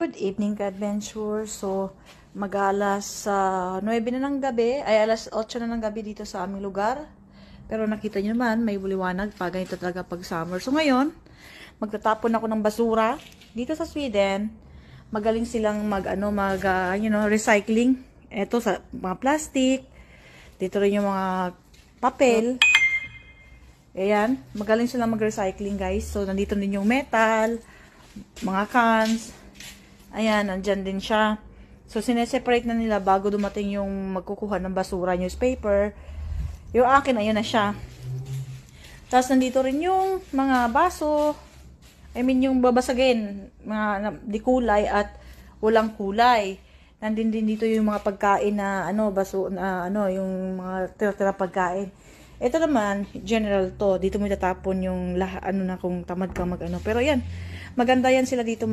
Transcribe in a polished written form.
Good evening, ka-adventure. So, mag-alas 9 na ng gabi, ay alas 8 na ng gabi dito sa aming lugar. Pero nakita nyo naman, may buliwanag pa. Ganito talaga pag summer. So, ngayon, magtatapon ako ng basura. Dito sa Sweden, magaling silang recycling. Ito sa mga plastic. Dito rin yung mga papel. Ayan, magaling silang mag-recycling, guys. So, nandito din yung metal, mga cans. Ayan, nandyan din siya. So, sineseparate na nila bago dumating yung magkukuha ng basura, newspaper. Yung akin, ayun na siya. Tapos, nandito rin yung mga baso. I mean, yung babasagin. Mga di kulay at walang kulay. Nandun din dito yung mga pagkain na, yung mga tira-tira pagkain. Ito naman, general to. Dito mo itatapon yung kung tamad ka Pero yan, maganda yan sila dito